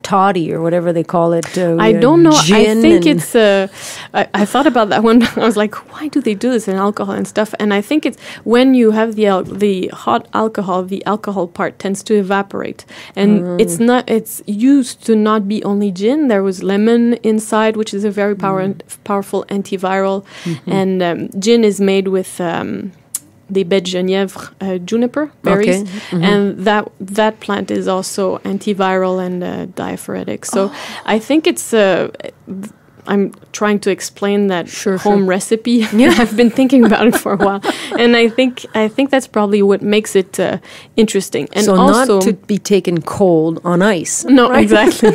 toddy or whatever they call it. I don't know. I think it's. I thought about that one. I was like, why do they do this in alcohol and stuff? And I think it's when you have the hot alcohol, the alcohol part tends to evaporate, and it's not. It's used to not be only gin. There was lemon inside, which is a very powerful antiviral, and gin is made with. Des baies de genièvre, juniper berries, and that plant is also antiviral and diaphoretic. So I think it's. I'm trying to explain that home recipe. I've been thinking about it for a while, and I think that's probably what makes it interesting. And so also, not to be taken cold on ice. No, right? Exactly.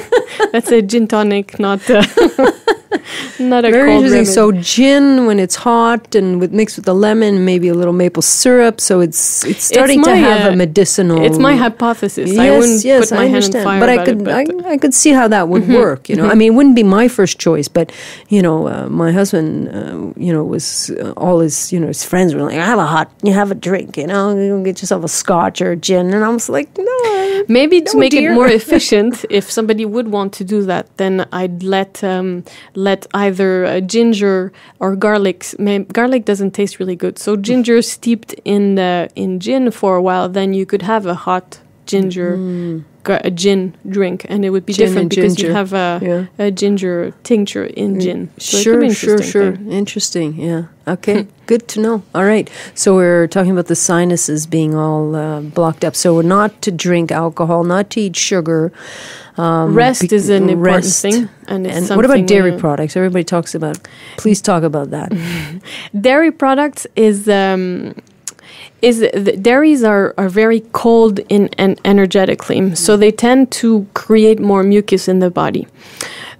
That's a gin tonic, not. Not a very cold interesting. remedy. So gin when it's hot and mixed with the lemon, maybe a little maple syrup. So it's starting to have a medicinal. It's my hypothesis. Yes, I wouldn't put my I hand on fire. But about I could see how that would work. You know, I mean, it wouldn't be my first choice, but my husband, was all his his friends were like, you have a drink, you get yourself a scotch or a gin, and I was like, no. Maybe to make it more efficient, if somebody would want to do that, then I'd let either ginger or garlic. Garlic doesn't taste really good, so ginger steeped in gin for a while. Then you could have a hot ginger a gin drink, and it would be different because you have a ginger tincture in gin. So sure. Interesting. Yeah. Okay. Good to know. All right. So we're talking about the sinuses being all blocked up. So we're not to drink alcohol, not to eat sugar. Rest is an important thing. And what about dairy products? Everybody talks about. Please talk about that. Dairy products dairies are very cold and energetically, so they tend to create more mucus in the body.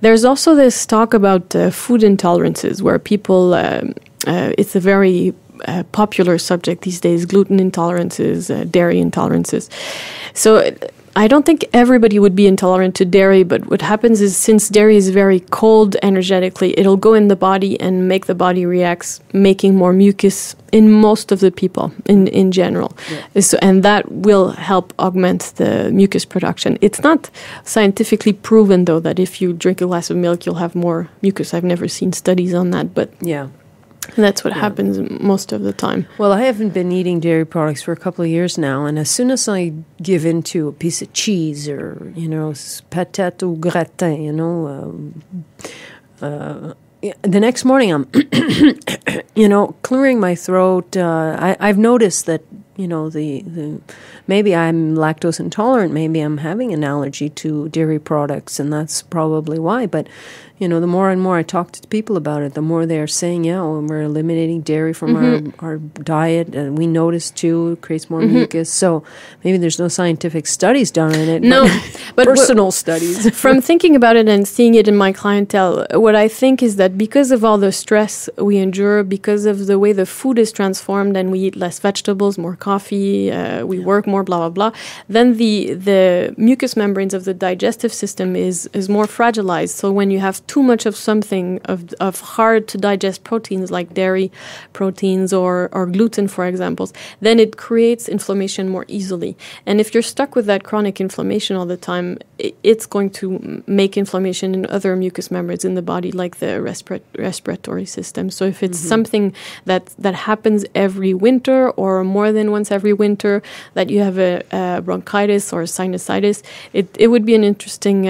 There's also this talk about food intolerances, where people, it's a very popular subject these days, gluten intolerances, dairy intolerances. So I don't think everybody would be intolerant to dairy, but what happens is, since dairy is very cold energetically, it'll go in the body and make the body react, making more mucus in most of the people in general. Yeah. So, and that will help augment the mucus production. It's not scientifically proven, though, that if you drink a glass of milk, you'll have more mucus. I've never seen studies on that, but that's what happens most of the time. Well, I haven't been eating dairy products for a couple of years now, and as soon as I give into a piece of cheese or, patate au gratin, the next morning I'm, clearing my throat. I've noticed that, the maybe I'm lactose intolerant, maybe I'm having an allergy to dairy products, and that's probably why. But, the more and more I talk to people about it, the more they're saying, we're eliminating dairy from our diet, and we notice, too, it creates more mucus. So maybe there's no scientific studies done on it. No, but personal studies. From thinking about it and seeing it in my clientele, what I think is that because of all the stress we endure, because of the way the food is transformed and we eat less vegetables, more coffee, we work more, blah, blah, blah, then the mucous membranes of the digestive system is more fragilized. So when you have too much of something of hard to digest proteins like dairy proteins or gluten, for example, then it creates inflammation more easily. And if you're stuck with that chronic inflammation all the time, it's going to make inflammation in other mucous membranes in the body, like the respiratory system. So if it's something that happens every winter or more than once every winter, that you have a bronchitis or sinusitis, it would be an interesting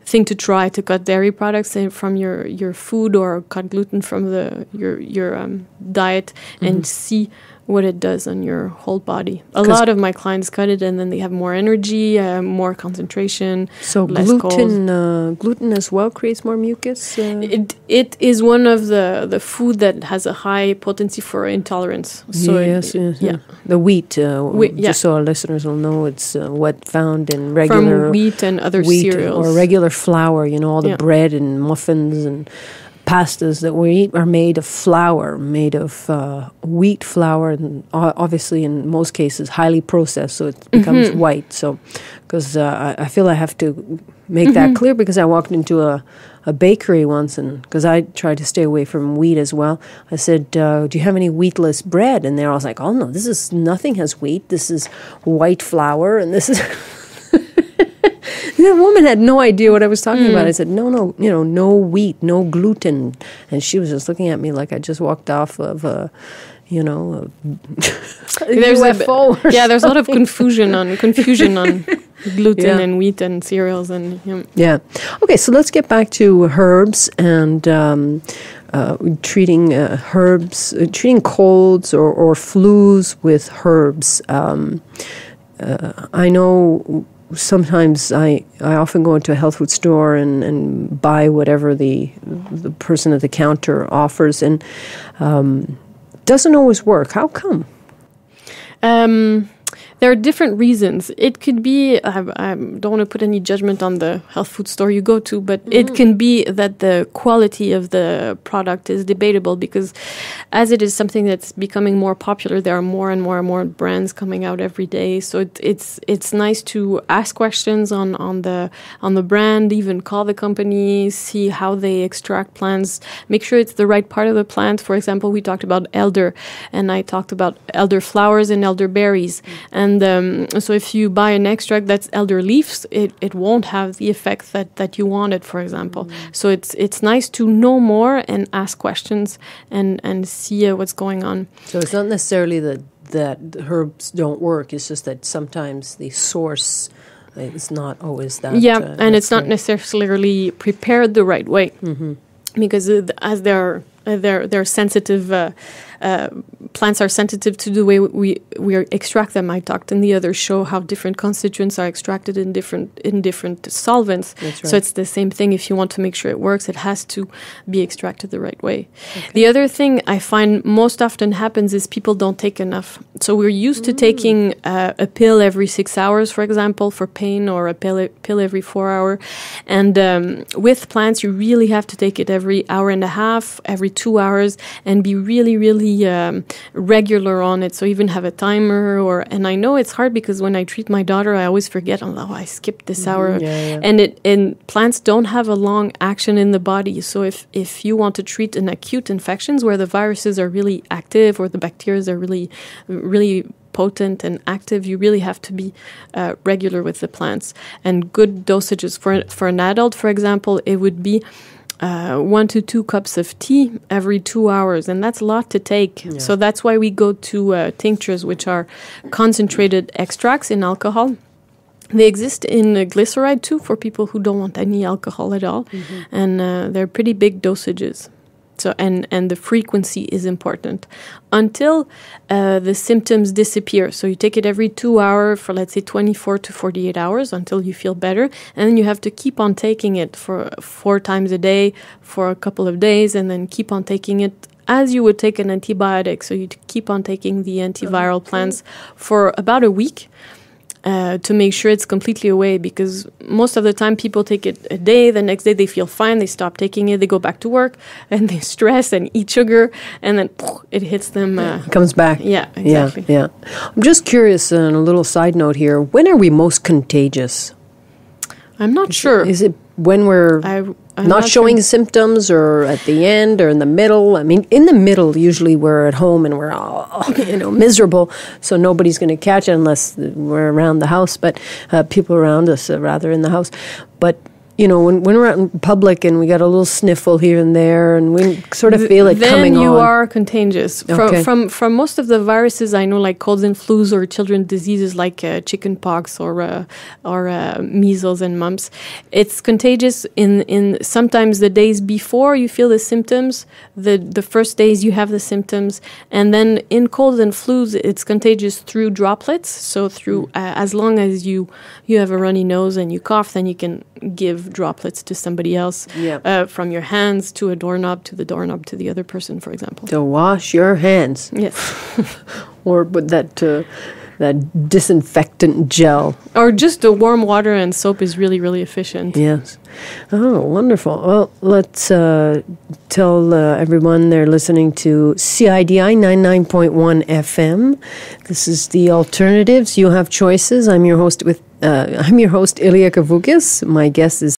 thing to try to cut dairy products from your food, or cut gluten from your diet, and see what it does on your whole body. A lot of my clients cut it, and then they have more energy, more concentration. So less gluten as well creates more mucus? It is one of the food that has a high potency for intolerance. So yes. The wheat, just so our listeners will know, it's what found in regular from wheat and other cereals. Or regular flour, all the bread and muffins and pastas that we eat are made of flour, made of wheat flour, and obviously in most cases highly processed, so it becomes white. So, because I feel I have to make that clear, because I walked into a bakery once, and because I tried to stay away from wheat as well, I said, do you have any wheatless bread? And they're all like, oh no, nothing has wheat. This is white flour, and this is... That woman had no idea what I was talking about. I said, no, no wheat, no gluten. And she was just looking at me like I just walked off of a UFO. There's a lot of confusion on gluten and wheat and cereals and Okay, so let's get back to herbs and treating herbs, treating colds or flus with herbs. I know sometimes I often go into a health food store and buy whatever the person at the counter offers, and doesn't always work. How come? There are different reasons. It could be, I don't want to put any judgment on the health food store you go to, but it can be that the quality of the product is debatable, because as it is something that's becoming more popular, there are more and more and more brands coming out every day. So it's nice to ask questions on the brand, even call the company, see how they extract plants, make sure it's the right part of the plant. For example, we talked about elder, and I talked about elder flowers and elder berries. And so if you buy an extract that's elder leaves, it won't have the effect that you wanted, for example. So it's nice to know more and ask questions and see what's going on. So it's not necessarily that herbs don't work. It's just that sometimes the source is not always that. Yeah, and it's not necessarily prepared the right way, because as they're sensitive. Plants are sensitive to the way we extract them. I talked in the other show how different constituents are extracted in different solvents. That's right. So it's the same thing. If you want to make sure it works, it has to be extracted the right way. Okay. The other thing I find most often happens is people don't take enough. So we're used to taking a pill every 6 hours, for example, for pain, or a pill every 4 hours. And with plants, you really have to take it every hour and a half, every 2 hours, and be really, really regular on it. So even have a timer. And I know it's hard because when I treat my daughter, I always forget. I skipped this hour. And plants don't have a long action in the body. So if you want to treat an acute infections where the viruses are really active or the bacteria are really, really potent and active, you really have to be regular with the plants. And good dosages for an adult, for example, it would be 1 to 2 cups of tea every 2 hours, and that's a lot to take. Yeah. So that's why we go to tinctures, which are concentrated extracts in alcohol. They exist in glyceride too for people who don't want any alcohol at all, and they're pretty big dosages. So and the frequency is important until the symptoms disappear. So you take it every 2 hours for, let's say, 24 to 48 hours until you feel better. And then you have to keep on taking it for 4 times a day for a couple of days, and then keep on taking it as you would take an antibiotic. So you keep on taking the antiviral plants for about a week. To make sure it's completely away, because most of the time people take it a day, the next day they feel fine, they stop taking it, they go back to work, and they stress and eat sugar, and then it hits them. It comes back. Yeah, exactly. Yeah. I'm just curious, on a little side note here, when are we most contagious? I'm not sure. Is it when we're not showing symptoms, or at the end, or in the middle? I mean, in the middle, usually we're at home and we're all, miserable, so nobody's going to catch it unless we're around the house, but people around us are rather in the house. But when we're out in public and we got a little sniffle here and there, and we sort of feel it coming on. Then you are contagious. Okay. From most of the viruses I know, like colds and flus or children's diseases like chicken pox or measles and mumps, it's contagious in sometimes the days before you feel the symptoms, the first days you have the symptoms, and then in colds and flus it's contagious through droplets. So through as long as you have a runny nose and you cough, then you can give droplets to somebody else, from your hands to a doorknob, to the doorknob to the other person, for example. To wash your hands. Yes. Or with that disinfectant gel. Or just the warm water and soap is really, really efficient. Yes. Oh, wonderful. Well, let's tell everyone they're listening to CIDI 99.1 FM. This is The Alternatives. You have choices. I'm your host, Ilya Kavukis. My guest is